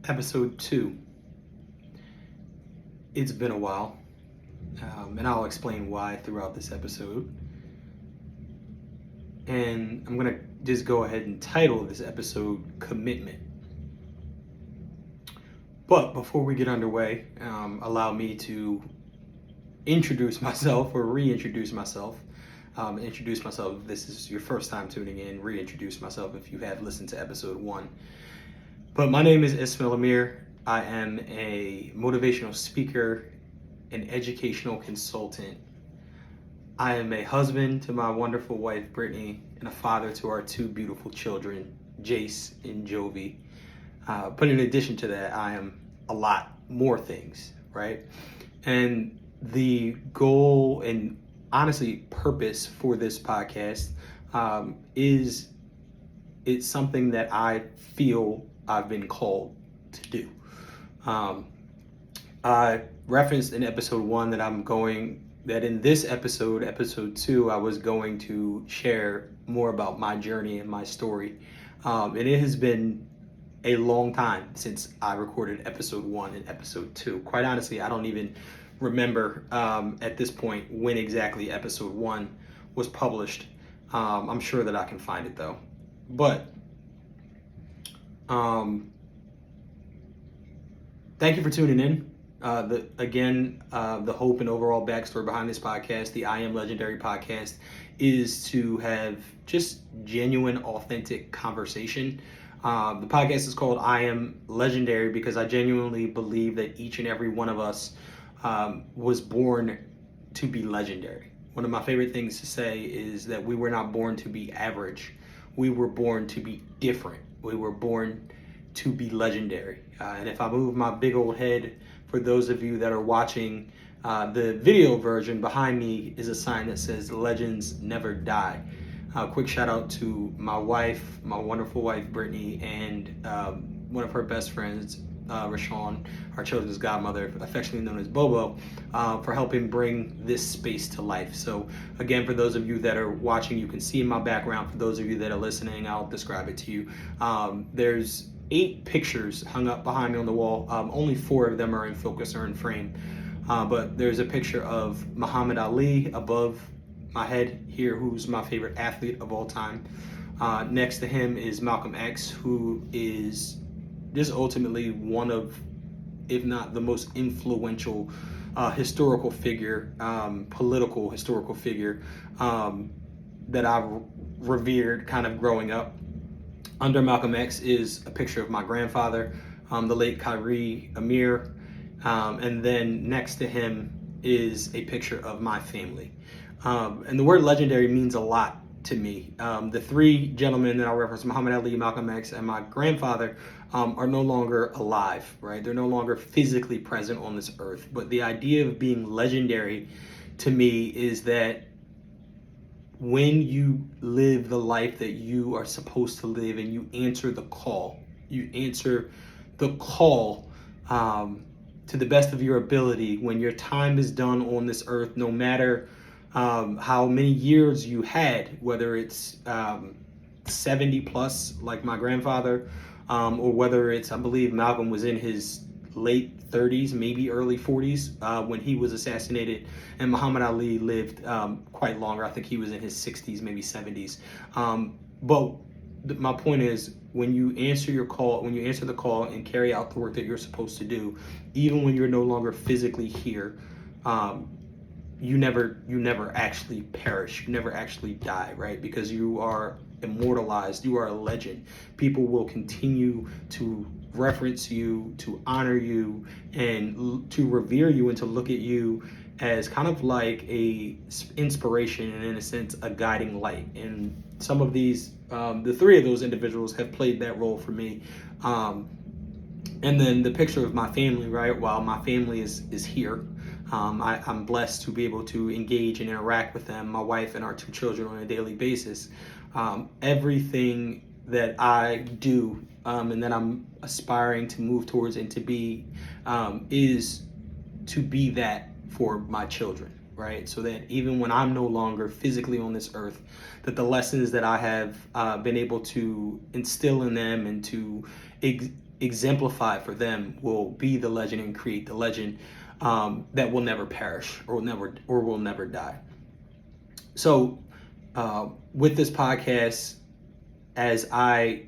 Episode 2. It's been a while, and I'll explain why throughout this episode. And I'm going to just go ahead and title this episode Commitment. But before we get underway, allow me to introduce myself or reintroduce myself. Introduce myself if this is your first time tuning in, reintroduce myself if you have listened to episode 1. But my name is Ismail Amir. I am a motivational speaker, an educational consultant. I am a husband to my wonderful wife, Brittany, and a father to our 2 beautiful children, Jace and Jovi. But in addition to that, I am a lot more things, right? And the goal and honestly purpose for this podcast is it's something that I feel I've been called to do. I referenced in episode 1 that in this episode 2, I was going to share more about my journey and my story. And it has been a long time since I recorded episode 1 and episode 2. Quite honestly, I don't even remember at this point when exactly episode 1 was published. I'm sure that I can find it though. But thank you for tuning in. The hope and overall backstory behind this podcast, the iAM Legendary podcast, is to have just genuine, authentic conversation. The podcast is called iAM Legendary because I genuinely believe that each and every one of us was born to be legendary. One of my favorite things to say is that we were not born to be average. We were born to be different. We were born to be legendary. And if I move my big old head, for those of you that are watching the video version, behind me is a sign that says legends never die. Quick shout out to my wife, my wonderful wife, Brittany, and one of her best friends, Rashawn, our children's godmother, affectionately known as Bobo, for helping bring this space to life. So again, for those of you that are watching, you can see in my background. For those of you that are listening, I'll describe it to you. There's 8 pictures hung up behind me on the wall. Only 4 of them are in focus or in frame. But there's a picture of Muhammad Ali above my head here, who's my favorite athlete of all time. Next to him is Malcolm X, who is just ultimately one of, if not the most influential historical figure, political historical figure that I've revered kind of growing up. Under Malcolm X is a picture of my grandfather, the late Ismail Amir, and then next to him is a picture of my family. And the word legendary means a lot to me. The 3 gentlemen that I referenced, Muhammad Ali, Malcolm X, and my grandfather, are no longer alive, right? They're no longer physically present on this earth. But the idea of being legendary to me is that when you live the life that you are supposed to live and you answer the call to the best of your ability, when your time is done on this earth, no matter how many years you had, whether it's 70 plus like my grandfather, or whether it's, I believe Malcolm was in his late 30s, maybe early 40s when he was assassinated, and Muhammad Ali lived quite longer. I think he was in his 60s, maybe 70s. But my point is, when you answer the call and carry out the work that you're supposed to do, even when you're no longer physically here, you never actually perish. You never actually die, right? Because you are immortalized. You are a legend. People will continue to reference you, to honor you, and to revere you, and to look at you as kind of like a inspiration and, in a sense, a guiding light. And some of these, the 3 of those individuals have played that role for me. And then the picture of my family, right? While my family is here, I'm blessed to be able to engage and interact with them, my wife and our 2 children, on a daily basis. Everything that I do and that I'm aspiring to move towards and to be is to be that for my children, right? So that even when I'm no longer physically on this earth, that the lessons that I have been able to instill in them and to exemplify for them will be the legend and create the legend that will never perish or will never die. So with this podcast, as I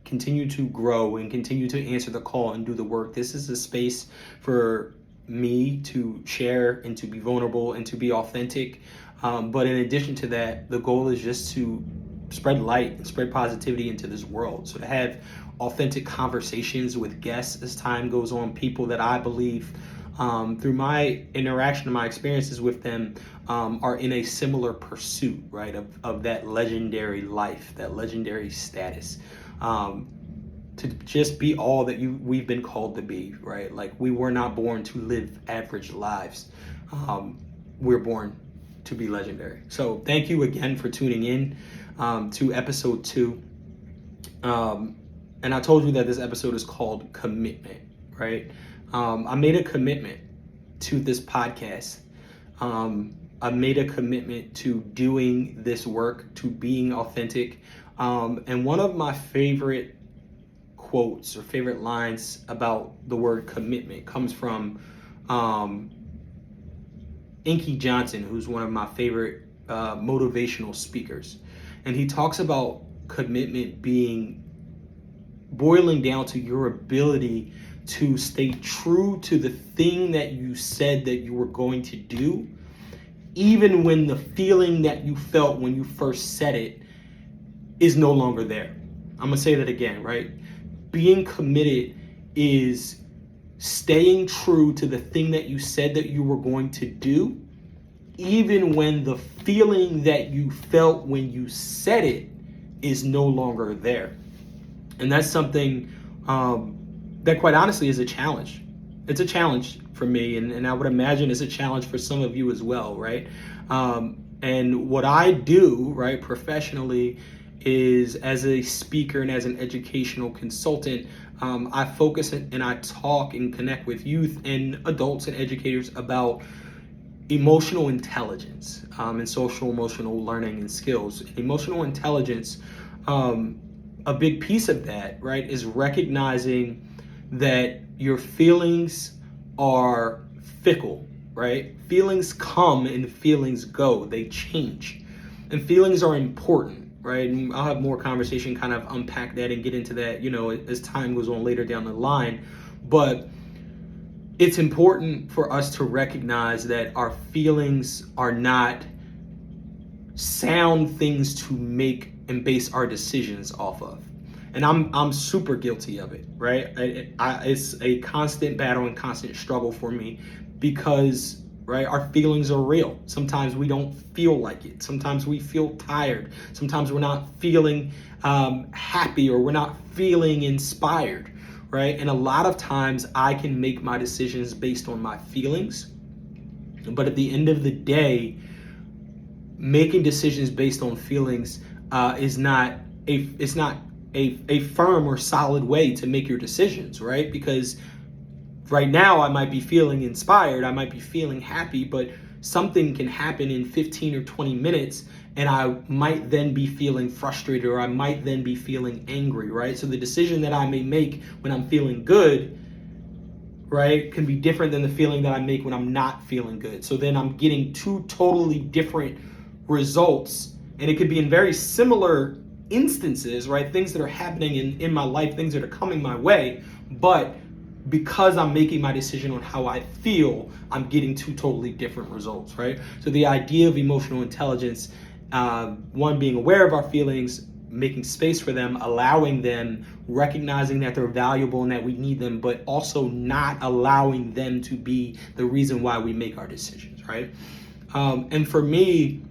continue to grow and continue to answer the call and do the work, this is a space for me to share and to be vulnerable and to be authentic. But in addition to that, the goal is just to spread light and spread positivity into this world. So to have authentic conversations with guests as time goes on, people that I believe through my interaction and my experiences with them are in a similar pursuit, right, of that legendary life, that legendary status, to just be all that we've been called to be, right? Like, we were not born to live average lives. We're born to be legendary. So thank you again for tuning in to episode 2. And I told you that this episode is called Commitment, right? I made a commitment to this podcast. I made a commitment to doing this work, to being authentic. And one of my favorite quotes or favorite lines about the word commitment comes from Inky Johnson, who's one of my favorite motivational speakers. And he talks about commitment boiling down to your ability to stay true to the thing that you said that you were going to do, even when the feeling that you felt when you first said it is no longer there. I'm gonna say that again, right? Being committed is staying true to the thing that you said that you were going to do, even when the feeling that you felt when you said it is no longer there. And that's something that quite honestly is a challenge. It's a challenge for me, and I would imagine it's a challenge for some of you as well, right? And what I do, right, professionally, is as a speaker and as an educational consultant, I focus and I talk and connect with youth and adults and educators about emotional intelligence and social emotional learning and skills. Emotional intelligence, a big piece of that, right, is recognizing that your feelings are fickle, right? Feelings come and feelings go. They change. And feelings are important, right? And I'll have more conversation, kind of unpack that and get into that, as time goes on later down the line. But it's important for us to recognize that our feelings are not sound things to make and base our decisions off of. And I'm super guilty of it, right? It's a constant battle and constant struggle for me because, right, our feelings are real. Sometimes we don't feel like it. Sometimes we feel tired. Sometimes we're not feeling happy, or we're not feeling inspired, right? And a lot of times I can make my decisions based on my feelings. But at the end of the day, making decisions based on feelings is not a firm or solid way to make your decisions, right? Because right now I might be feeling inspired, I might be feeling happy, but something can happen in 15 or 20 minutes and I might then be feeling frustrated, or I might then be feeling angry, right? So the decision that I may make when I'm feeling good, right, can be different than the feeling that I make when I'm not feeling good. So then I'm getting two totally different results, and it could be in very similar instances, right? Things that are happening in my life, things that are coming my way, but because I'm making my decision on how I feel, I'm getting two totally different results, right? So the idea of emotional intelligence, one, being aware of our feelings, making space for them, allowing them, recognizing that they're valuable and that we need them, but also not allowing them to be the reason why we make our decisions, right? And for me,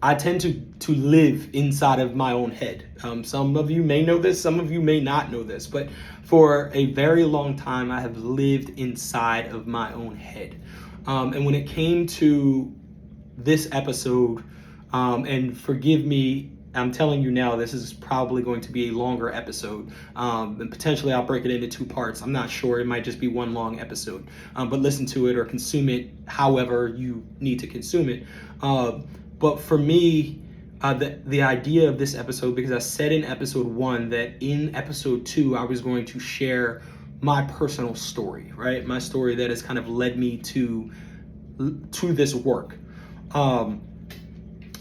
I tend to live inside of my own head. Some of you may know this, some of you may not know this, but for a very long time, I have lived inside of my own head. And when it came to this episode, and forgive me, I'm telling you now, this is probably going to be a longer episode, and potentially I'll break it into 2 parts. I'm not sure, it might just be one long episode, but listen to it or consume it however you need to consume it. But for me, the idea of this episode, because I said in episode 1 that in episode 2 I was going to share my personal story, right? My story that has kind of led me to this work.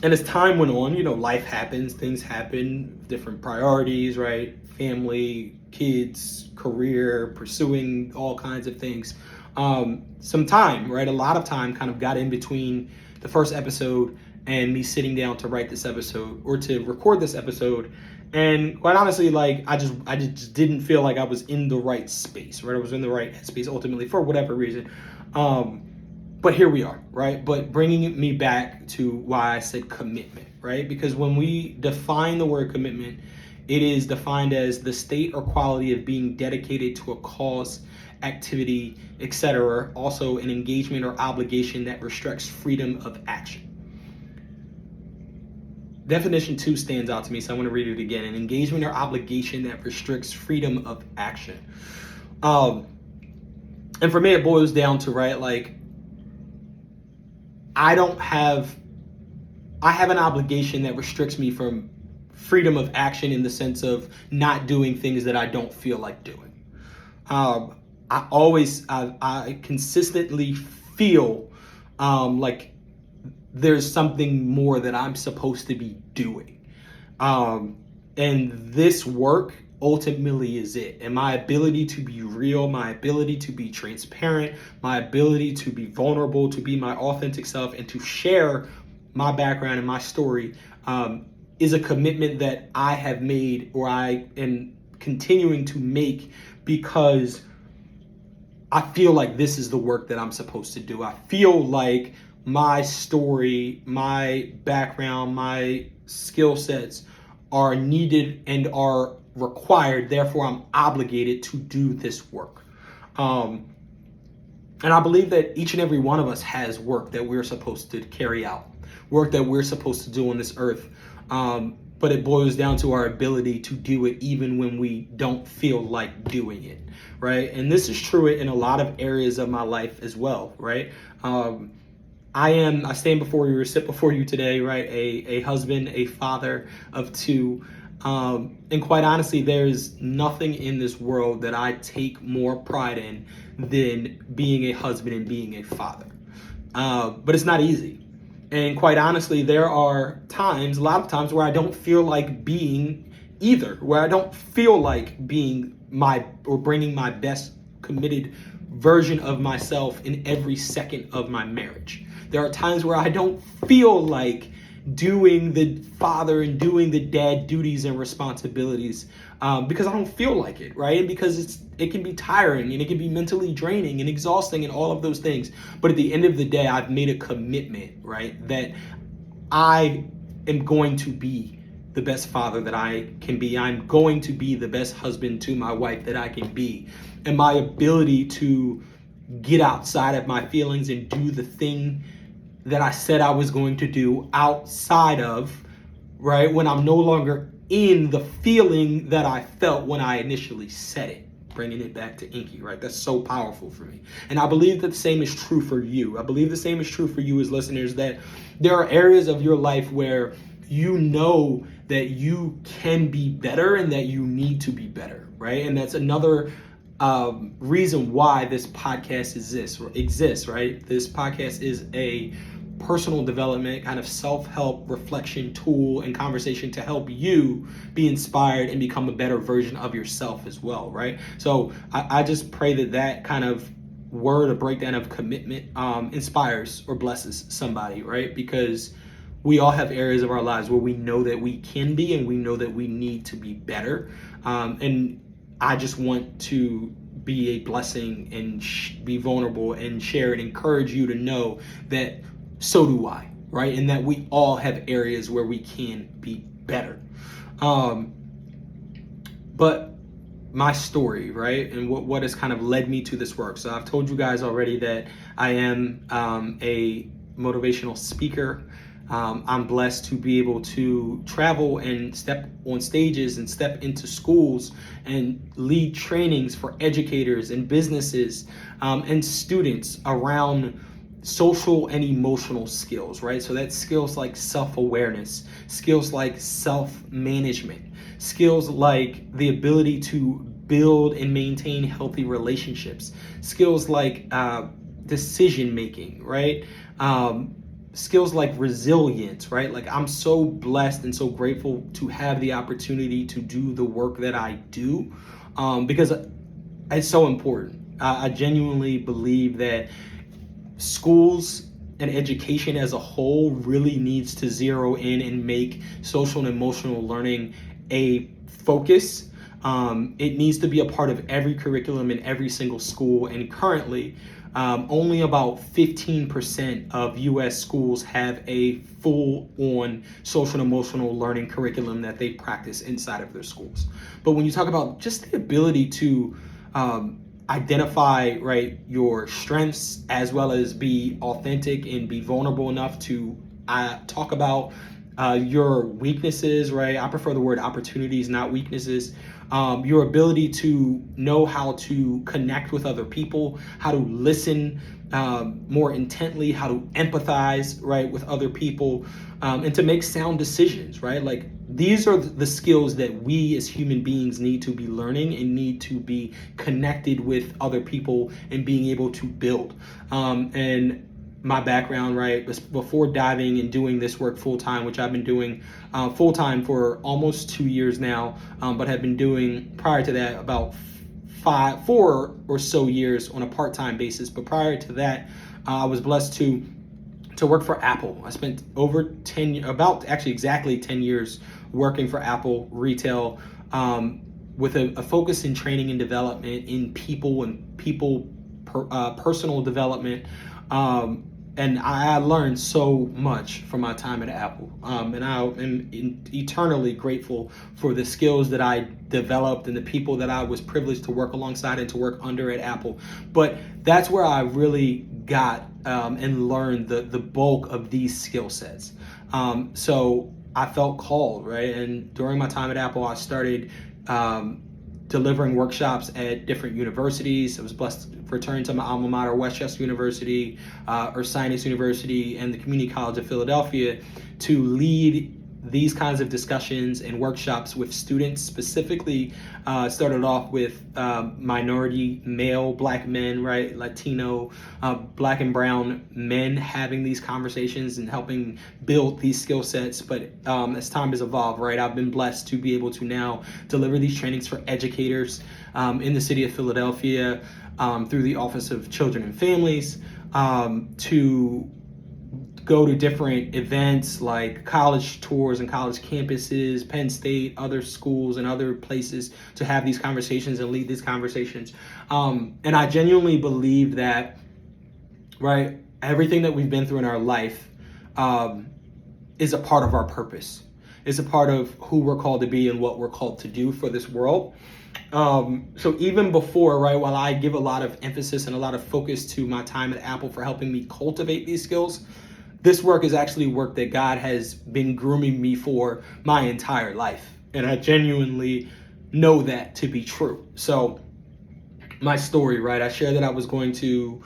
And as time went on, life happens, things happen, different priorities, right? Family, kids, career, pursuing all kinds of things. Some time, right? A lot of time kind of got in between the first episode and me sitting down to write this episode or to record this episode. And quite honestly, like I just didn't feel like I was in the right space, right? I was in the right space ultimately for whatever reason. But here we are, right? But bringing me back to why I said commitment, right? Because when we define the word commitment, it is defined as the state or quality of being dedicated to a cause, activity, etc. Also an engagement or obligation that restricts freedom of action. Definition 2 stands out to me, so I want to read it again. An engagement or obligation that restricts freedom of action. And for me, it boils down to, right, like, I have an obligation that restricts me from freedom of action in the sense of not doing things that I don't feel like doing. I consistently feel like there's something more that I'm supposed to be doing. And this work ultimately is it. And my ability to be real, my ability to be transparent, my ability to be vulnerable, to be my authentic self, and to share my background and my story is a commitment that I have made, or I am continuing to make, because I feel like this is the work that I'm supposed to do. I feel like my story, my background, my skill sets are needed and are required. Therefore, I'm obligated to do this work. And I believe that each and every one of us has work that we're supposed to carry out, work that we're supposed to do on this earth. But it boils down to our ability to do it even when we don't feel like doing it, right? And this is true in a lot of areas of my life as well, right? I stand before you or sit before you today, right? A husband, a father of 2. And quite honestly, there's nothing in this world that I take more pride in than being a husband and being a father. But it's not easy. And quite honestly, there are times, a lot of times, where I don't feel like being either, where I don't feel like being bringing my best committed version of myself in every second of my marriage. There are times where I don't feel like doing the father and doing the dad duties and responsibilities because I don't feel like it, right? Because it can be tiring and it can be mentally draining and exhausting and all of those things. But at the end of the day, I've made a commitment, right, that I am going to be the best father that I can be. I'm going to be the best husband to my wife that I can be. And my ability to get outside of my feelings and do the thing that I said I was going to do outside of, right, when I'm no longer in the feeling that I felt when I initially said it, bringing it back to Inky, right? That's so powerful for me. And I believe that the same is true for you. I believe the same is true for you as listeners, that there are areas of your life where you know that you can be better and that you need to be better, right? And that's another reason why this podcast exists, right? This podcast is a personal development, kind of self-help reflection tool and conversation to help you be inspired and become a better version of yourself as well, right? So I just pray that kind of word or breakdown of commitment inspires or blesses somebody, right? Because we all have areas of our lives where we know that we can be and we know that we need to be better. And I just want to be a blessing and be vulnerable and share and encourage you to know that so do I, right? And that we all have areas where we can be better. But my story, right? And what has kind of led me to this work. So I've told you guys already that I am a motivational speaker. I'm blessed to be able to travel and step on stages and step into schools and lead trainings for educators and businesses and students around social and emotional skills, right? So that's skills like self-awareness, skills like self-management, skills like the ability to build and maintain healthy relationships, skills like decision making, right? Skills like resilience, right? Like, I'm so blessed and so grateful to have the opportunity to do the work that I do, because it's so important. I genuinely believe that schools and education as a whole really needs to zero in and make social and emotional learning a focus. It needs to be a part of every curriculum in every single school. And currently, only about 15% of US schools have a full-on social and emotional learning curriculum that they practice inside of their schools. But when you talk about just the ability to identify, right, your strengths, as well as be authentic and be vulnerable enough to talk about your weaknesses, right? I prefer the word opportunities, not weaknesses. Your ability to know how to connect with other people, how to listen more intently, how to empathize, right, with other people, and to make sound decisions, right? Like, these are the skills that we as human beings need to be learning and need to be connected with other people and being able to build. And my background, right, before diving and doing this work full time, which I've been doing full time for almost 2 years now, but have been doing prior to that about 4 or so years on a part time basis. But prior to that, I was blessed to work for Apple. I spent about actually exactly 10 years working for Apple retail, with a focus in training and development in people and personal development. And I learned so much from my time at Apple. And I am eternally grateful for the skills that I developed and the people that I was privileged to work alongside and to work under at Apple. But that's where I really got and learned the bulk of these skill sets. So I felt called, right? And during my time at Apple, I started delivering workshops at different universities. I was blessed to return to my alma mater, Westchester University, Ursinus University, and the Community College of Philadelphia, to lead these kinds of discussions and workshops with students. Specifically, started off with minority male Black men, right, Latino, Black and brown men, having these conversations and helping build these skill sets. But as time has evolved, right, I've been blessed to be able to now deliver these trainings for educators in the city of Philadelphia, through the Office of Children and Families, to go to different events like college tours and college campuses, Penn State, other schools and other places, to have these conversations and lead these conversations. And I genuinely believe that, right, everything that we've been through in our life is a part of our purpose. It's a part of who we're called to be and what we're called to do for this world. So even before, right, while I give a lot of emphasis and a lot of focus to my time at Apple for helping me cultivate these skills, this work is actually work that God has been grooming me for my entire life. And I genuinely know that to be true. So my story, right, I shared that I was going to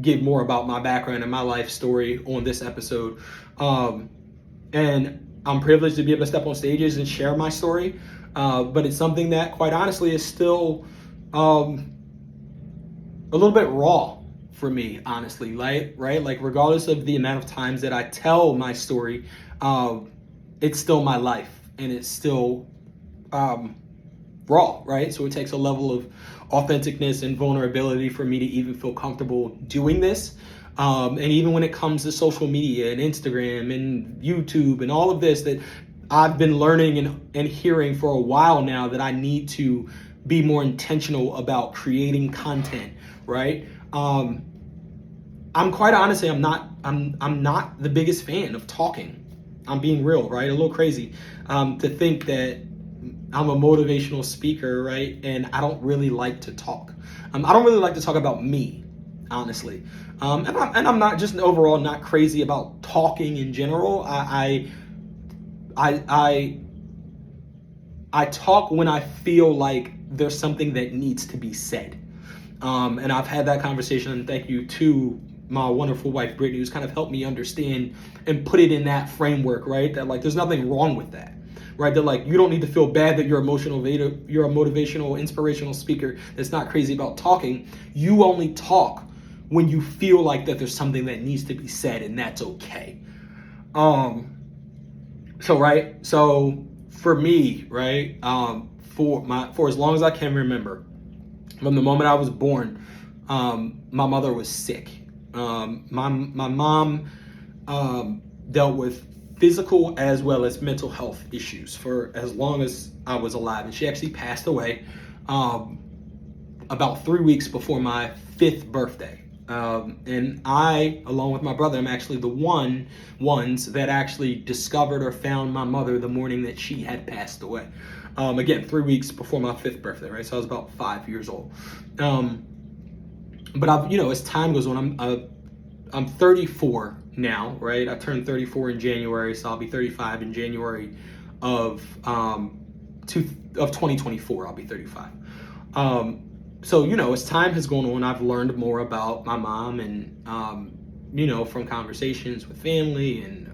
give more about my background and my life story on this episode. And I'm privileged to be able to step on stages and share my story. But it's something that, quite honestly, is still a little bit raw for me, honestly, right? Like, regardless of the amount of times that I tell my story, it's still my life, and it's still raw, right? So it takes a level of authenticness and vulnerability for me to even feel comfortable doing this. And even when it comes to social media and Instagram and YouTube and all of this, that I've been learning and hearing for a while now, that I need to be more intentional about creating content, right? I'm quite honestly, I'm not the biggest fan of talking. I'm being real, right? A little crazy to think that I'm a motivational speaker, right? And I don't really like to talk. I don't really like to talk about me, honestly. And I'm not just overall not crazy about talking in general. I talk when I feel like there's something that needs to be said. And I've had that conversation, and thank you to my wonderful wife Brittany, who's kind of helped me understand and put it in that framework, right? That like there's nothing wrong with that, right? That like you don't need to feel bad that you're a motivational, inspirational speaker that's not crazy about talking. You only talk when you feel like that there's something that needs to be said, and that's okay. So for me, right, for as long as I can remember, from the moment I was born, my mother was sick. My mom dealt with physical as well as mental health issues for as long as I was alive, and she actually passed away about 3 weeks before my 5th birthday. And I, along with my brother, am actually the ones that actually discovered or found my mother the morning that she had passed away. Again, 3 weeks before my 5th birthday, right? So I was about 5 years old. But as time goes on, I'm 34 now, right? I turned 34 in January, so I'll be 35 in January of 2024. I'll be 35. So, as time has gone on, I've learned more about my mom and, from conversations with family and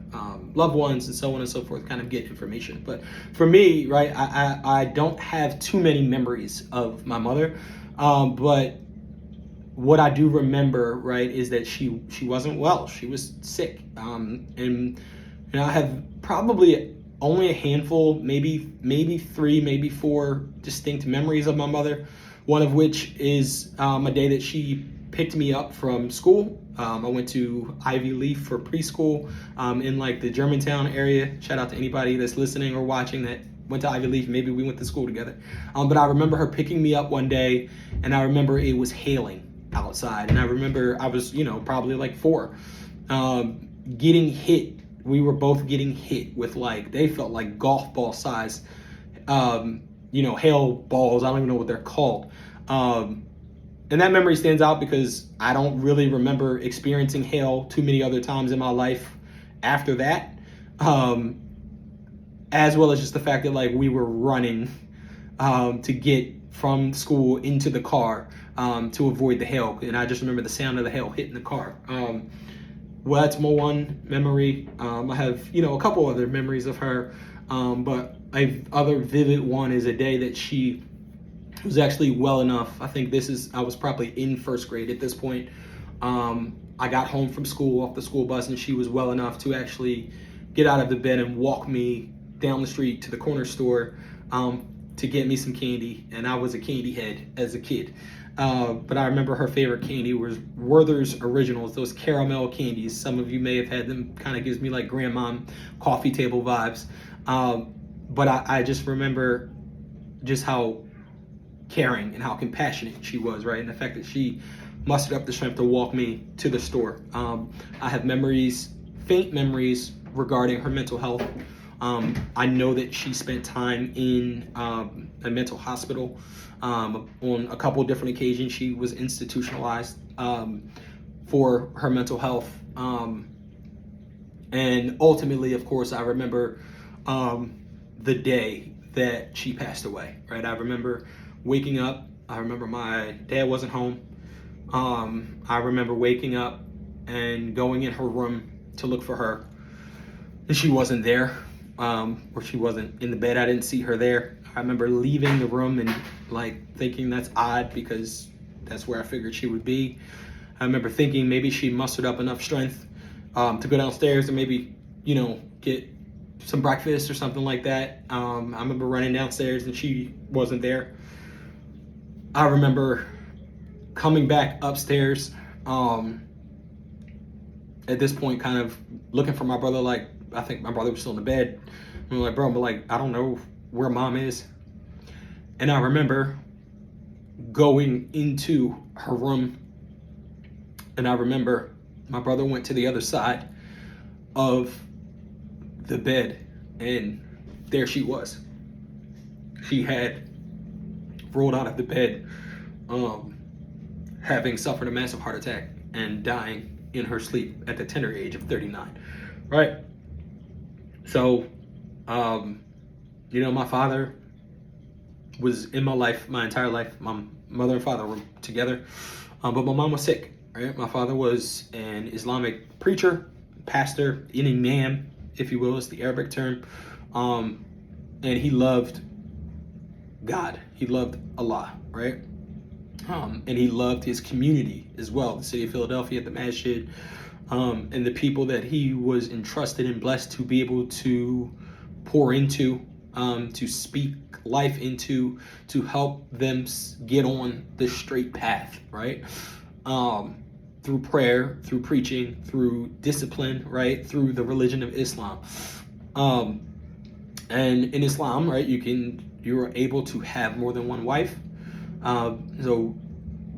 loved ones and so on and so forth, kind of get information. But for me, right, I don't have too many memories of my mother. But what I do remember, right, is that she wasn't well. She was sick. And I have probably only a handful, maybe 3, maybe 4 distinct memories of my mother. One of which is a day that she picked me up from school. I went to Ivy Leaf for preschool in like the Germantown area. Shout out to anybody that's listening or watching that went to Ivy Leaf. Maybe we went to school together. But I remember her picking me up one day, and I remember it was hailing outside. And I remember I was, probably like 4, getting hit. We were both getting hit with they felt like golf ball size hail balls. I don't even know what they're called. And that memory stands out because I don't really remember experiencing hail too many other times in my life after that. As well as just the fact that we were running to get from school into the car to avoid the hail. And I just remember the sound of the hail hitting the car. Well, that's my one memory. I have, a couple other memories of her. But other vivid one is a day that she was actually well enough. I think I was probably in 1st grade at this point. I got home from school off the school bus, and she was well enough to actually get out of the bed and walk me down the street to the corner store to get me some candy. And I was a candy head as a kid. But I remember her favorite candy was Werther's Originals, those caramel candies. Some of you may have had them. Kind of gives me like grandma coffee table vibes. But I just remember just how caring and how compassionate she was, right? And the fact that she mustered up the strength to walk me to the store. I have faint memories regarding her mental health. I know that she spent time in a mental hospital on a couple different occasions. She was institutionalized for her mental health. And ultimately, of course, I remember the day that she passed away, right? I remember waking up. I remember my dad wasn't home. I remember waking up and going in her room to look for her, and she wasn't there, or she wasn't in the bed. I didn't see her there. I remember leaving the room and thinking that's odd because that's where I figured she would be. I remember thinking maybe she mustered up enough strength to go downstairs and maybe, get some breakfast or something like that. I remember running downstairs and she wasn't there. I remember coming back upstairs, at this point kind of looking for my brother. I think my brother was still in the bed. I'm like, bro, but I don't know where mom is. And I remember going into her room, and I remember my brother went to the other side of the bed, and there she was. She had rolled out of the bed, having suffered a massive heart attack and dying in her sleep at the tender age of 39, right? So, my father was in my life my entire life. My mother and father were together, but my mom was sick, right? right? My father was an Islamic preacher, pastor, an imam, if you will, is the Arabic term. And he loved God. He loved Allah, right? And he loved his community as well, the city of Philadelphia, the masjid, and the people that he was entrusted and blessed to be able to pour into, to speak life into, to help them get on the straight path, right? Through prayer, through preaching, through discipline, right? Through the religion of Islam. And in Islam, right, you're able to have more than one wife. So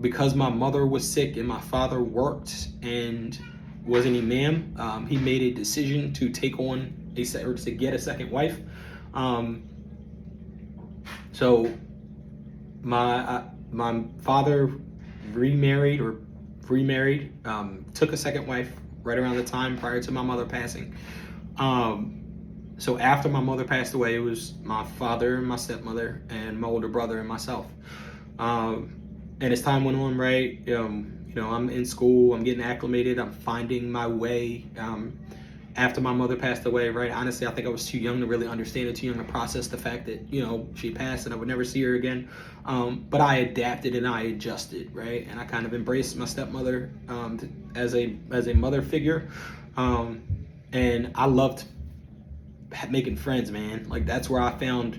because my mother was sick and my father worked and was an imam, he made a decision to take on to get a second wife. So my father remarried, took a second wife right around the time prior to my mother passing. So after my mother passed away, it was my father and my stepmother and my older brother and myself. And as time went on, right, I'm in school, I'm getting acclimated, I'm finding my way. After my mother passed away, right, honestly, I think I was too young to really understand it, too young to process the fact that, she passed and I would never see her again. But I adapted and I adjusted, right, and I kind of embraced my stepmother as a mother figure. And I loved making friends, man. Like, that's where I found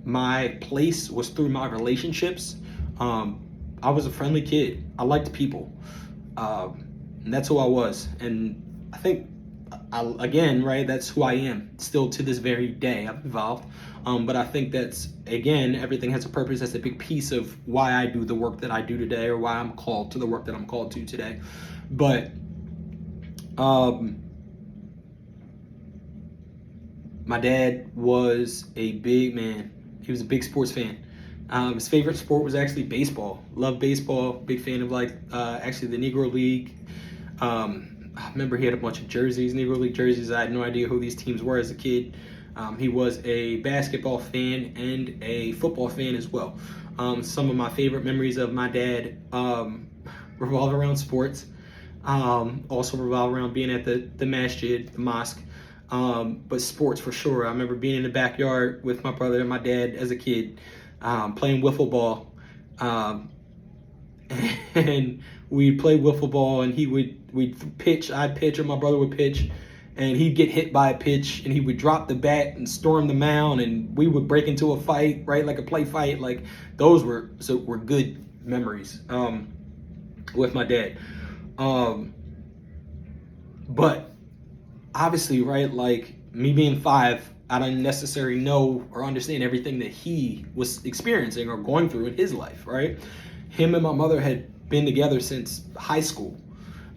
my place, was through my relationships. I was a friendly kid. I liked people. And that's who I was. And I think, again, right, that's who I am still to this very day. I've evolved. But I think that's, again, everything has a purpose. That's a big piece of why I do the work that I do today, or why I'm called to the work that I'm called to today. But my dad was a big man. He was a big sports fan. His favorite sport was actually baseball. Loved baseball. Big fan of actually the Negro League. I remember he had a bunch of jerseys, Negro League jerseys. I had no idea who these teams were as a kid. He was a basketball fan and a football fan as well. Some of my favorite memories of my dad revolve around sports. Also revolve around being at the masjid, the mosque. But sports for sure. I remember being in the backyard with my brother and my dad as a kid, playing wiffle ball. And we'd play wiffle ball, and we'd pitch. I'd pitch, or my brother would pitch, and he'd get hit by a pitch, and he would drop the bat and storm the mound, and we would break into a fight, right, like a play fight. Like, those were good memories with my dad. But obviously, right, like, me being 5, I don't necessarily know or understand everything that he was experiencing or going through in his life, right? Him and my mother had been together since high school.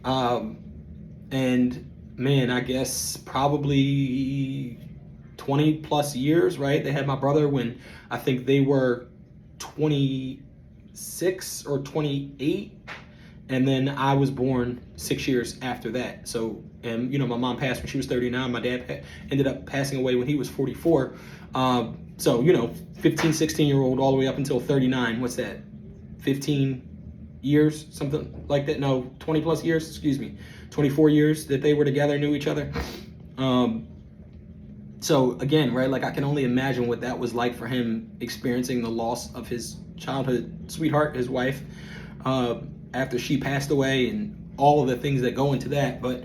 And man, I guess probably 20 plus years, right? They had my brother when I think they were 26 or 28. And then I was born 6 years after that. So, and my mom passed when she was 39. My dad ended up passing away when he was 44. So, 15, 16-year-old all the way up until 39. What's that? 15 years, something like that. No, 20 plus years, 24 years that they were together, knew each other. So again, right, like, I can only imagine what that was like for him, experiencing the loss of his childhood sweetheart, his wife, after she passed away, and all of the things that go into that. But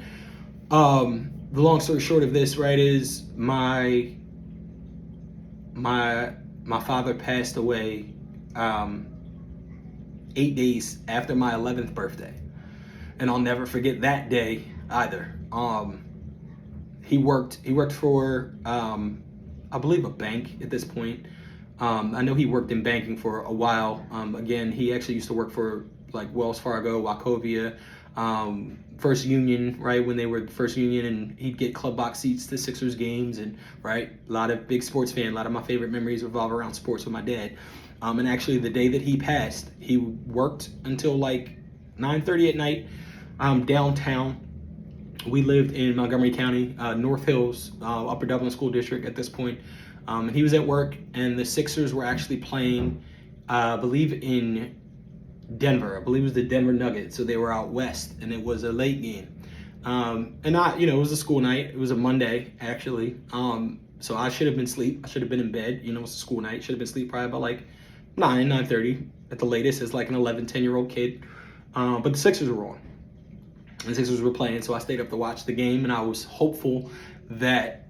the long story short of this, right, is my father passed away 8 days after my 11th birthday. And I'll never forget that day either. He worked for, I believe, a bank at this point. I know he worked in banking for a while. Again, he actually used to work for like Wells Fargo, Wachovia, First Union, right, when they were First Union, and he'd get club box seats to Sixers games, and right, a lot of big sports fan. A lot of my favorite memories revolve around sports with my dad. And actually, the day that he passed, he worked until like 9:30 at night downtown. We lived in Montgomery County, North Hills, Upper Dublin School District at this point. And he was at work, and the Sixers were actually playing, I believe, in Denver. I believe it was the Denver Nuggets. So they were out west, and it was a late game. And it was a school night. It was a Monday, actually. So I should have been asleep. I should have been in bed. It was a school night. Should have been asleep probably about like 9:30 at the latest as like an 11, 10-year-old kid. But the Sixers were on. And the Sixers were playing, so I stayed up to watch the game, and I was hopeful that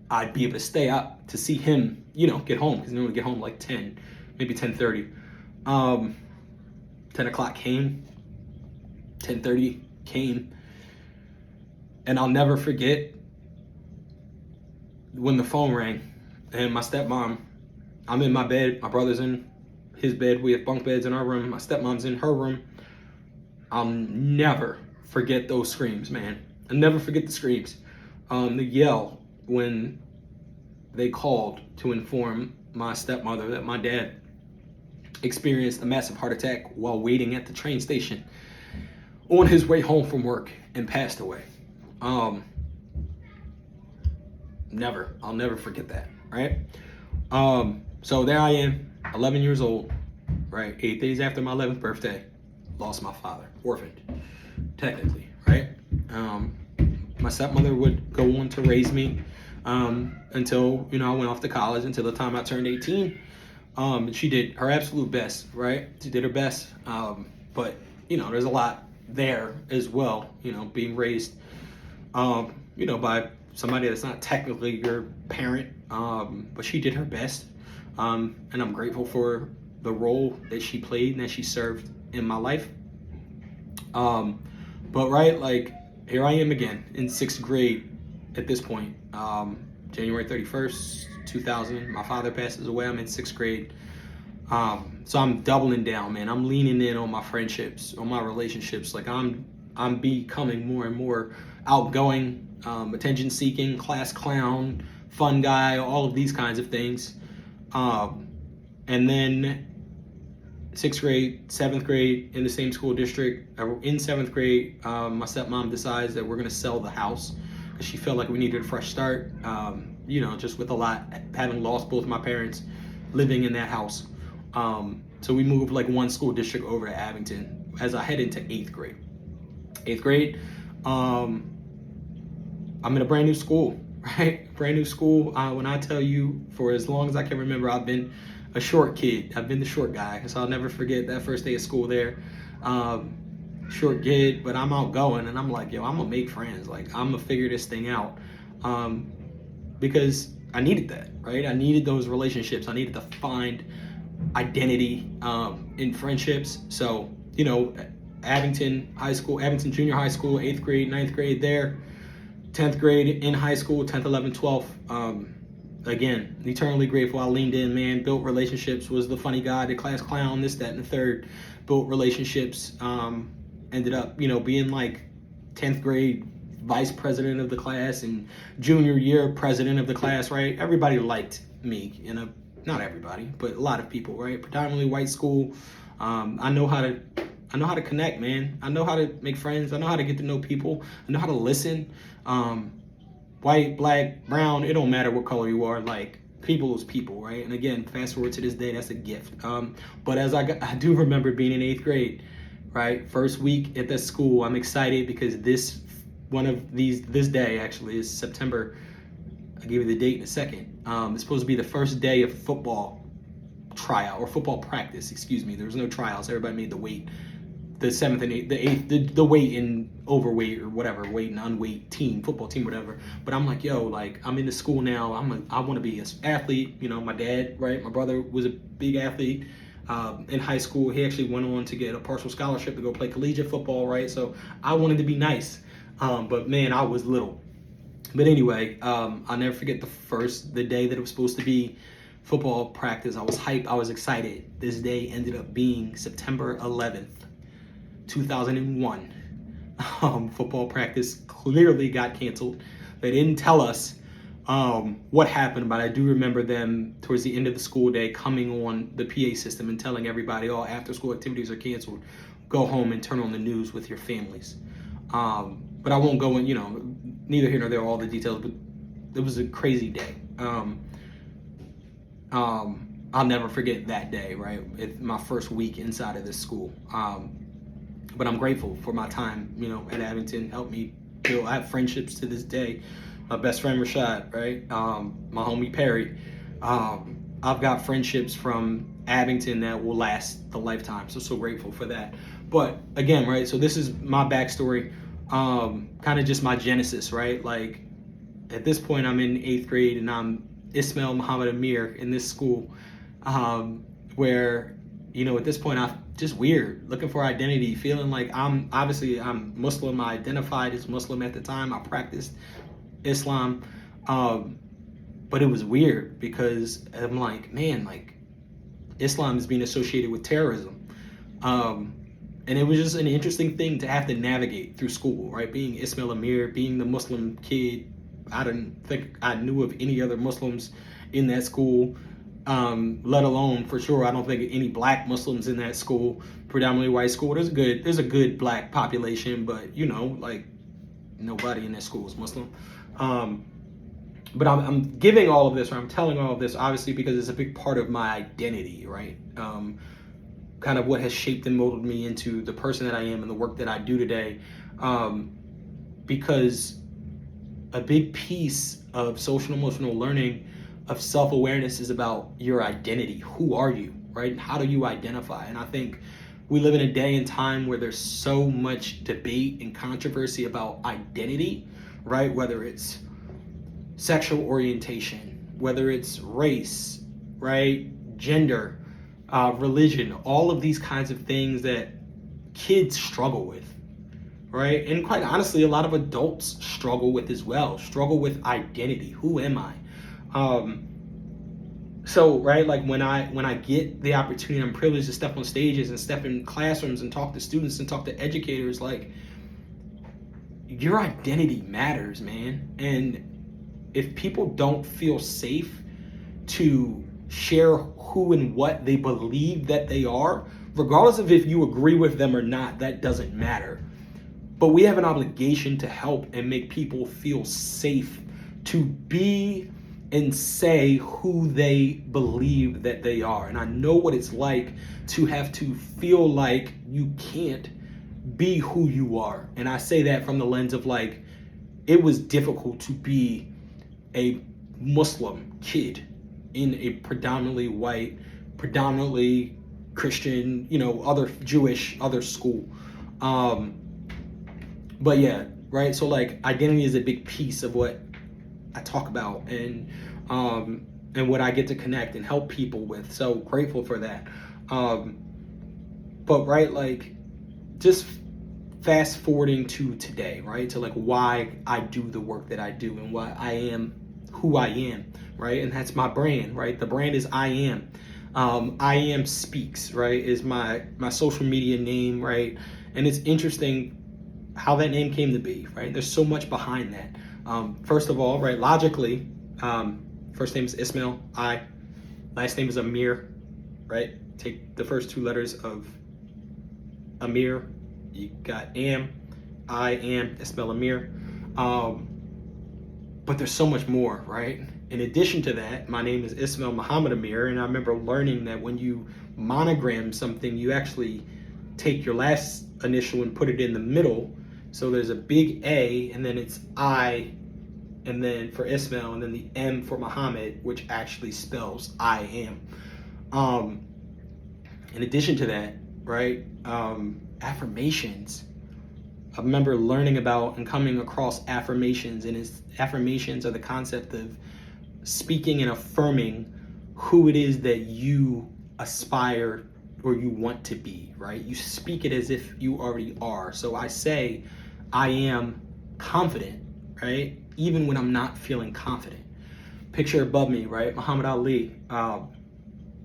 I'd be able to stay up to see him, get home, because he would get home like 10, maybe 10:30. 10 o'clock came, 10:30 came, and I'll never forget when the phone rang, and my stepmom, I'm in my bed, my brother's in his bed, we have bunk beds in our room, my stepmom's in her room. I'll never forget those screams, man. I'll never forget the screams. The yell when they called to inform my stepmother that my dad experienced a massive heart attack while waiting at the train station on his way home from work and passed away. I'll never forget that, right? So there I am, 11 years old, right? 8 days after my 11th birthday, lost my father, orphaned, technically, right? My stepmother would go on to raise me until, I went off to college, until the time I turned 18. She did her absolute best, right? She did her best. But, there's a lot there as well, being raised, by somebody that's not technically your parent. But she did her best. And I'm grateful for the role that she played and that she served in my life. But right, like, here I am again in 6th grade at this point. January 31st, 2000, my father passes away. I'm in 6th grade. So I'm doubling down, man. I'm leaning in on my friendships, on my relationships. Like I'm becoming more and more outgoing, attention seeking, class clown, fun guy, all of these kinds of things. And then 6th grade, 7th grade in the same school district. In 7th grade, my stepmom decides that we're gonna sell the house because she felt like we needed a fresh start. Just with a lot, having lost both my parents, living in that house. So we moved like one school district over to Abington as I head into 8th grade. 8th grade, I'm in a brand new school, right? Brand new school. When I tell you, for as long as I can remember, I've been a short kid. I've been the short guy. So I'll never forget that first day of school there. Short kid, but I'm outgoing, and I'm like, yo, I'm gonna make friends. Like, I'm gonna figure this thing out. Because I needed that, right? I needed those relationships. I needed to find identity in friendships. So, Abington High School, Abington Junior High School, 8th grade, 9th grade there, 10th grade in high school, 10th, 11th, 12th. Again, eternally grateful. I leaned in, man, built relationships, was the funny guy, the class clown, this, that, and the third. Built relationships, ended up, being like 10th grade vice president of the class and junior year president of the class, right? Everybody liked me not everybody, but a lot of people, right? Predominantly white school. I know how to connect, man. I know how to make friends. I know how to get to know people. I know how to listen. White, black, brown, it don't matter what color you are. Like, people is people, right? And again, fast forward to this day, that's a gift. But as I do remember being in 8th grade, right? First week at the school, I'm excited because this day actually is September. I'll give you the date in a second. It's supposed to be the first day of football tryout or football practice, excuse me. There was no trials. Everybody made the weight. The 7th and 8th, the 8th, the weight in overweight or whatever, weight and unweight team, football team, whatever. But I'm like, yo, like, I'm in the school now. I want to be an athlete. My dad, right? My brother was a big athlete in high school. He actually went on to get a partial scholarship to go play collegiate football, right? So I wanted to be nice. But man, I was little. But anyway, I'll never forget the day that it was supposed to be football practice. I was hyped. I was excited. This day ended up being September 11th, 2001. Football practice clearly got canceled. They didn't tell us what happened, but I do remember them towards the end of the school day coming on the PA system and telling everybody, oh, after school activities are canceled. Go home and turn on the news with your families. But I won't go in, neither here nor there, all the details, but it was a crazy day. I'll never forget that day, right? It's my first week inside of this school. But I'm grateful for my time, at Abington. Helped me build. I have friendships to this day. My best friend Rashad, right? My homie Perry. I've got friendships from Abington that will last the lifetime. So grateful for that. But again, right? So this is my backstory, kind of just my genesis, right? Like at this point, I'm in 8th grade and I'm Ismail Amir in this school, where at this point I'm just weird, looking for identity, feeling like I'm Muslim. I identified as Muslim at the time. I practiced Islam, but it was weird because I'm like, man, like Islam is being associated with terrorism, and it was just an interesting thing to have to navigate through school, right? Being Ismail Amir, being the Muslim kid. I didn't think I knew of any other Muslims in that school. Let alone for sure, I don't think any black Muslims in that school. Predominantly white school. There's a good black population, but like nobody in that school is Muslim. But I'm giving all of this, or I'm telling all of this, obviously because it's a big part of my identity, right? Kind of what has shaped and molded me into the person that I am and the work that I do today. Because a big piece of social emotional learning, of self-awareness, is about your identity. Who are you, right? How do you identify? And I think we live in a day and time where there's so much debate and controversy about identity, right? Whether it's sexual orientation, whether it's race, right? Gender, religion, all of these kinds of things that kids struggle with, right? And quite honestly, a lot of adults struggle with as well, struggle with identity. Who am I? So, right, like when I get the opportunity, I'm privileged to step on stages and step in classrooms and talk to students and talk to educators, like your identity matters, man. And if people don't feel safe to share who and what they believe that they are, regardless of if you agree with them or not, that doesn't matter. But we have an obligation to help and make people feel safe to be and say who they believe that they are. And I know what it's like to have to feel like you can't be who you are. And I say that from the lens of like, it was difficult to be a Muslim kid in a predominantly white, predominantly Christian, other Jewish, other school. But yeah, right? So like identity is a big piece of what I talk about and what I get to connect and help people with. So grateful for that. But right, like just fast forwarding to today, right? To like why I do the work that I do and why I am who I am, right? And that's my brand, right? The brand is iAM. iAM Speaks, right? Is my social media name, right? And it's interesting how that name came to be, right? There's so much behind that. First of all, right, logically, first name is Ismail, last name is Amir, right? Take the first two letters of Amir, you got Am, I am Ismail Amir. But there's so much more, right? In addition to that, my name is Ismail Muhammad Amir, and I remember learning that when you monogram something, you actually take your last initial and put it in the middle. So there's a big A, and then it's I, and then for Ismail, and then the M for Muhammad, which actually spells I am. In addition to that, right, affirmations. I remember learning about and coming across affirmations, and affirmations are the concept of speaking and affirming who it is that you aspire or you want to be, right? You speak it as if you already are. So I say, I am confident, right? Even when I'm not feeling confident. Picture above me, right? Muhammad Ali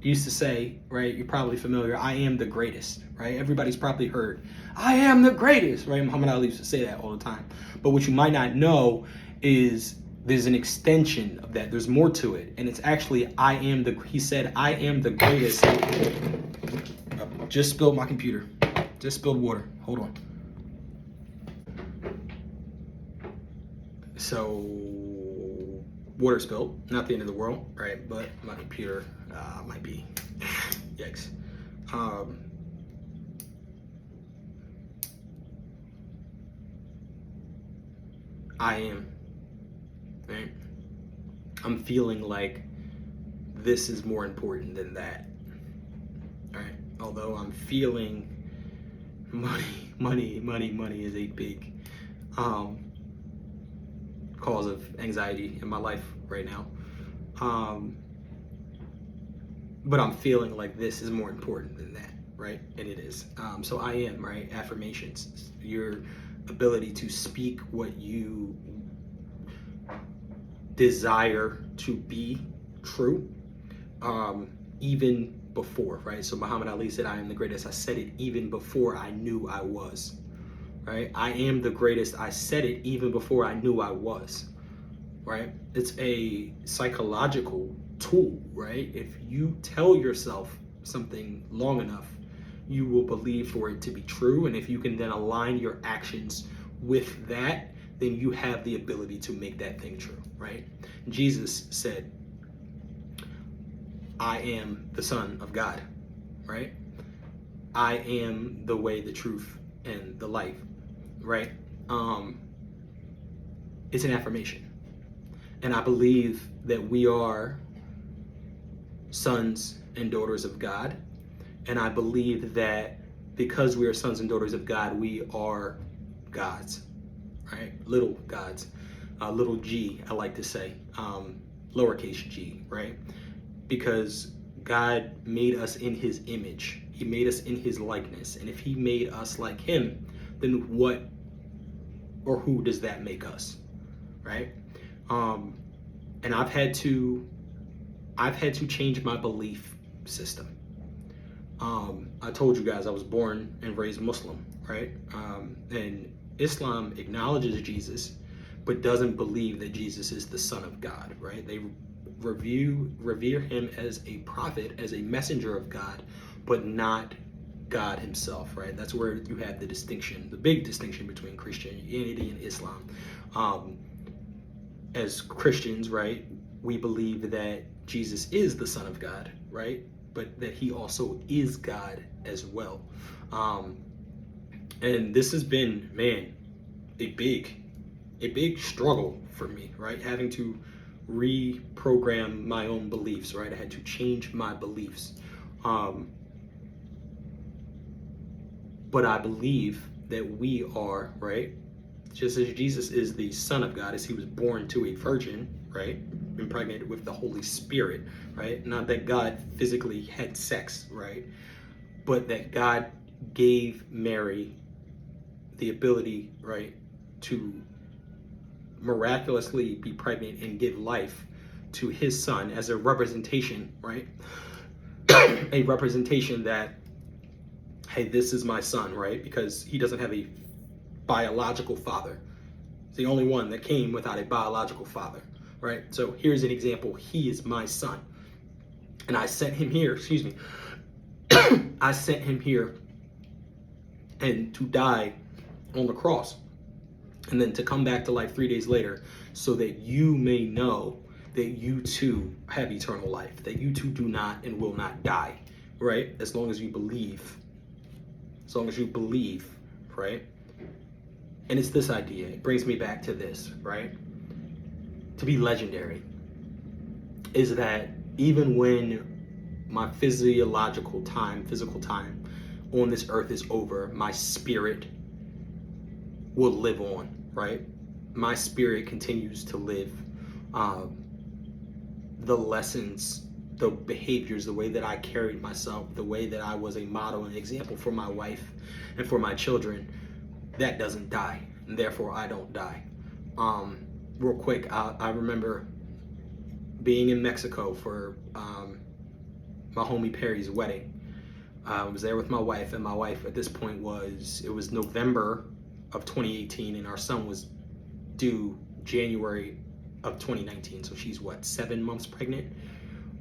used to say, right? You're probably familiar, I am the greatest, right? Everybody's probably heard, I am the greatest, right? Muhammad Ali used to say that all the time. But what you might not know is there's an extension of that. There's more to it. And it's actually, he said, I am the greatest. Just spilled my computer. Just spilled water. Hold on. So, water spilled. Not the end of the world, right? But my computer Might be. Yikes. I am. Right? I'm feeling like this is more important than that. All right. Although I'm feeling money is a big cause of anxiety in my life right now. But I'm feeling like this is more important than that, right? And it is. So I am, right? Affirmations. Your ability to speak what you desire to be true, even before, right? So Muhammad Ali said, I am the greatest. I said it even before I knew I was, right? I am the greatest. I said it even before I knew I was, right? It's a psychological tool, right? If you tell yourself something long enough, you will believe for it to be true. And if you can then align your actions with that, then you have the ability to make that thing true, right? Jesus said, I am the Son of God, right? I am the way, the truth, and the life, right? It's an affirmation. And I believe that we are sons and daughters of God. And I believe that because we are sons and daughters of God, we are gods, right? Little gods, little g, I like to say, lowercase g, right? Because God made us in his image. He made us in his likeness. And if he made us like him, then what or who does that make us, right? And I've had to change my belief system. I told you guys I was born and raised Muslim, right? And Islam acknowledges Jesus, but doesn't believe that Jesus is the Son of God, right? They revere him as a prophet, as a messenger of God, but not God himself, right? That's where you have the distinction, the big distinction between Christianity and Islam. As Christians, right, we believe that Jesus is the Son of God, right? But that he also is God as well. And this has been, man, a big struggle for me, right? Having to reprogram my own beliefs, right? I had to change my beliefs. But I believe that we are, right? Just as Jesus is the Son of God, as he was born to a virgin, right? Impregnated with the Holy Spirit, right? Not that God physically had sex, right? But that God gave Mary the ability, right, to miraculously be pregnant and give life to his son as a representation, right? A representation that, hey, this is my son, right? Because he doesn't have a biological father. He's the only one that came without a biological father, right? So here's an example. He is my son. And I sent him here, excuse me. I sent him here and to die on the cross. And then to come back to life 3 days later so that you may know that you too have eternal life, that you too do not and will not die, right? As long as you believe. As long as you believe, right? And it's this idea. It brings me back to this, right? To be legendary is that even when my physical time on this earth is over, my spirit will live on, right? My spirit continues to live. The lessons, the behaviors, the way that I carried myself, the way that I was a model and example for my wife and for my children, that doesn't die, and therefore I don't die. Real quick, I remember being in Mexico for my homie Perry's wedding. I was there with my wife, and my wife at this point it was November of 2018, and our son was due January of 2019. So she's 7 months pregnant.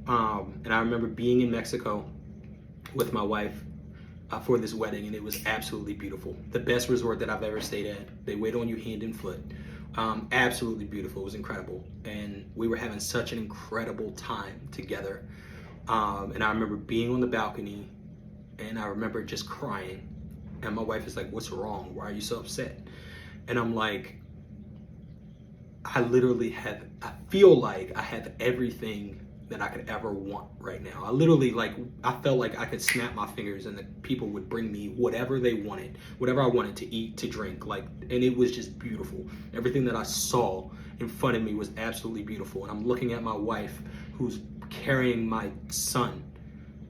And I remember being in Mexico with my wife for this wedding, and it was absolutely beautiful. The best resort that I've ever stayed at. They wait on you hand and foot. Absolutely beautiful. It was incredible. And we were having such an incredible time together. And I remember being on the balcony, and I remember just crying. And my wife is like, "What's wrong? Why are you so upset?" And I'm like, I feel like I have everything that I could ever want right now. I felt like I could snap my fingers and that people would bring me whatever they wanted, whatever I wanted to eat, to drink, and it was just beautiful. Everything that I saw in front of me was absolutely beautiful. And I'm looking at my wife who's carrying my son,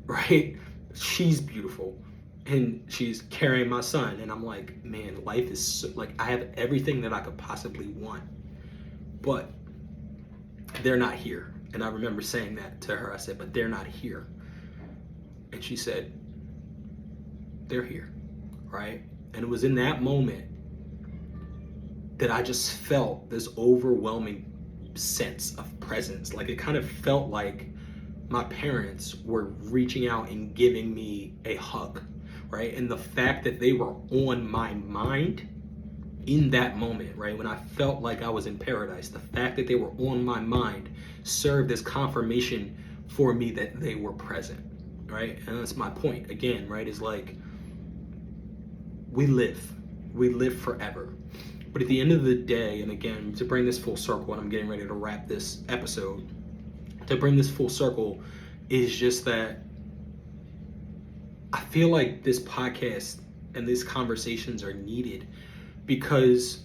right? She's beautiful. And she's carrying my son. And I'm like, man, life is I have everything that I could possibly want. But they're not here. And I remember saying that to her. I said, but they're not here. And she said, they're here, right? And it was in that moment that I just felt this overwhelming sense of presence. Like, it kind of felt like my parents were reaching out and giving me a hug, right? And the fact that they were on my mind in that moment, right, when I felt like I was in paradise, the fact that they were on my mind served as confirmation for me that they were present, right? And that's my point again, right? Is like, we live forever. But at the end of the day, and again, to bring this full circle, and I'm getting ready to wrap this episode, to bring this full circle is just that I feel like this podcast and these conversations are needed, because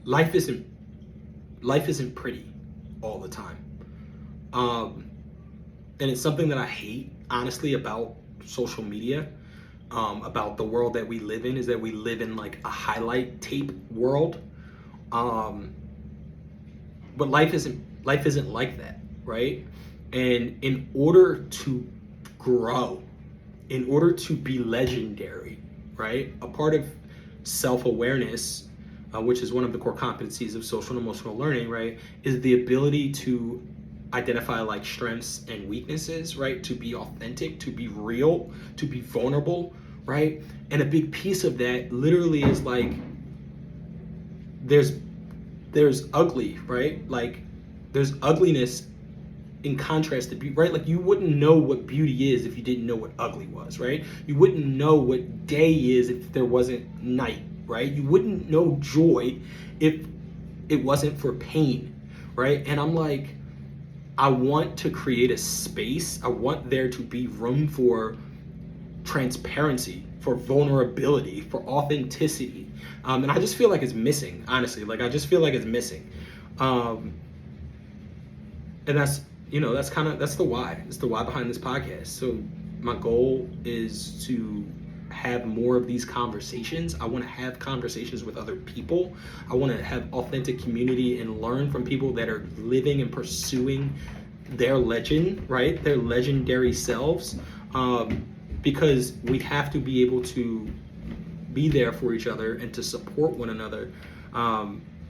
life isn't pretty all the time. And it's something that I hate, honestly, about social media, about the world that we live in, is that we live in like a highlight tape world. But life isn't like that, right? And in order to grow, in order to be legendary, right? A part of self-awareness, which is one of the core competencies of social and emotional learning, right, is the ability to identify like strengths and weaknesses, right? To be authentic, to be real, to be vulnerable, right? And a big piece of that literally is like, there's ugly, right? Like, there's ugliness in contrast to beauty, right? Like, you wouldn't know what beauty is if you didn't know what ugly was, right? You wouldn't know what day is if there wasn't night, right? You wouldn't know joy if it wasn't for pain, right? And I'm like, I want to create a space. I want there to be room for transparency, for vulnerability, for authenticity. And I just feel like it's missing, honestly. Like, I just feel like it's missing. And that's, that's the why. It's the why behind this podcast. So my goal is to have more of these conversations. I want to have conversations with other people. I want to have authentic community and learn from people that are living and pursuing their legend, right? Their legendary selves. Because we have to be able to be there for each other and to support one another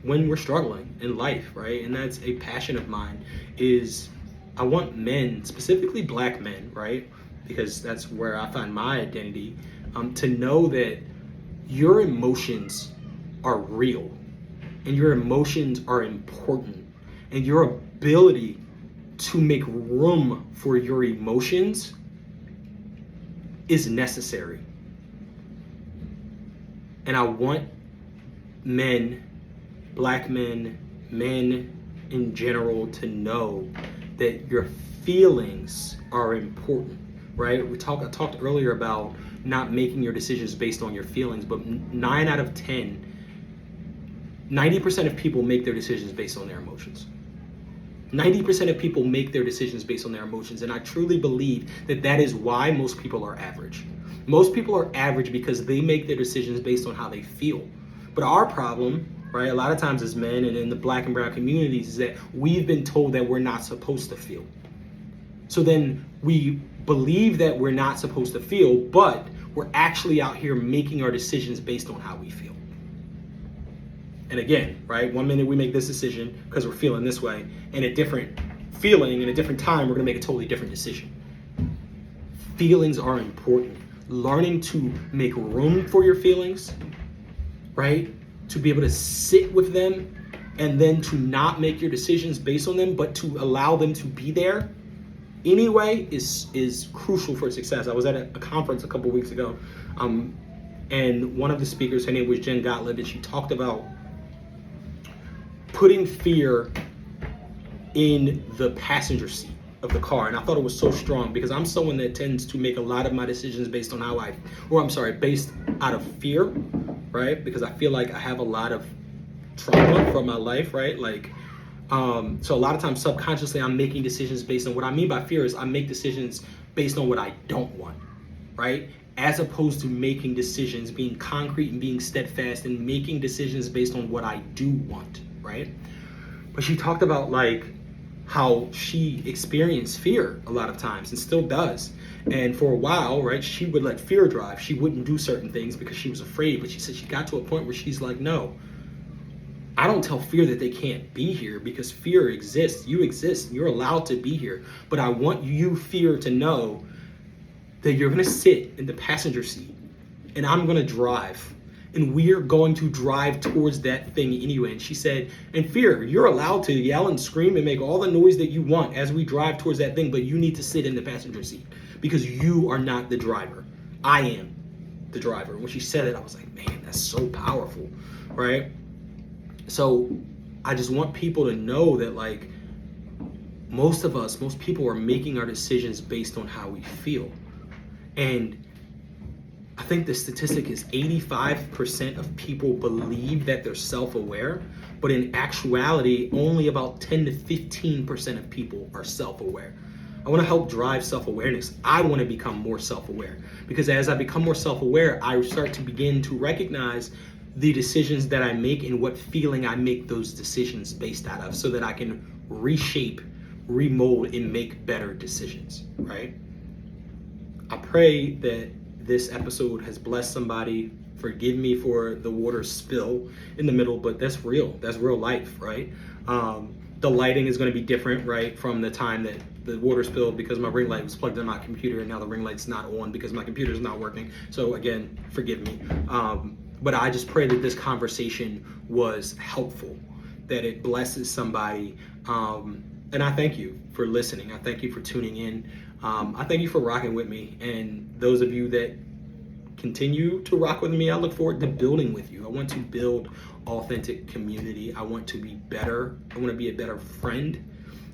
when we're struggling in life, right? And that's a passion of mine. Is I want men, specifically Black men, right? Because that's where I find my identity, to know that your emotions are real and your emotions are important, and your ability to make room for your emotions is necessary. And I want men, Black men, men in general, to know that your feelings are important, right? I talked earlier about not making your decisions based on your feelings, but 9 out of 10, 90% of people make their decisions based on their emotions. 90% of people make their decisions based on their emotions, and I truly believe that that is why most people are average. Most people are average because they make their decisions based on how they feel. But our problem, right, a lot of times as men and in the Black and brown communities, is that we've been told that we're not supposed to feel. So then we believe that we're not supposed to feel, but we're actually out here making our decisions based on how we feel. And again, right, one minute we make this decision because we're feeling this way, and a different feeling in a different time, we're gonna make a totally different decision. Feelings are important. Learning to make room for your feelings, right? To be able to sit with them, and then to not make your decisions based on them, but to allow them to be there, anyway is crucial for success. I was at a conference a couple weeks ago, and one of the speakers, her name was Jen Gottlieb, and she talked about putting fear in the passenger seat of the car. And I thought it was so strong because I'm someone that tends to make a lot of my decisions based on based out of fear, right? Because I feel like I have a lot of trauma from my life, right? Like, so a lot of times subconsciously I'm making decisions based on what I mean by fear is I make decisions based on what I don't want, right? As opposed to making decisions, being concrete and being steadfast and making decisions based on what I do want, right? But she talked about like how she experienced fear a lot of times and still does. And for a while, right, she would let fear drive. She wouldn't do certain things because she was afraid. But she said she got to a point where she's like, no, I don't tell fear that they can't be here because fear exists. You exist. You're allowed to be here. But I want you, fear, to know that you're going to sit in the passenger seat and I'm going to drive. And we're going to drive towards that thing anyway. And she said, and fear, you're allowed to yell and scream and make all the noise that you want as we drive towards that thing, but you need to sit in the passenger seat because you are not the driver. I am the driver. When she said it, I was like, man, that's so powerful, right? So I just want people to know that like most people are making our decisions based on how we feel. And I think the statistic is 85% of people believe that they're self-aware, but in actuality, only about 10 to 15% of people are self-aware. I want to help drive self-awareness. I want to become more self-aware because as I become more self-aware, I start to begin to recognize the decisions that I make and what feeling I make those decisions based out of so that I can reshape, remold, and make better decisions, right? I pray that this episode has blessed somebody. Forgive me for the water spill in the middle, but that's real. That's real life, right? The lighting is going to be different, right, from the time that the water spilled because my ring light was plugged in my computer and now the ring light's not on because my computer is not working. So again, forgive me. But I just pray that this conversation was helpful, that it blesses somebody. And I thank you for listening. I thank you for tuning in. I thank you for rocking with me. And those of you that continue to rock with me, I look forward to building with you. I want to build authentic community. I want to be better. I want to be a better friend.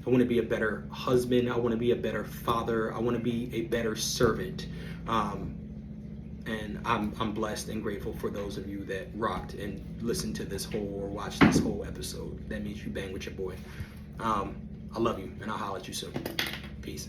I want to be a better husband. I want to be a better father. I want to be a better servant. And I'm blessed and grateful for those of you that rocked and listened to this whole or watched this whole episode. That means you bang with your boy. I love you and I'll holler at you soon. Peace.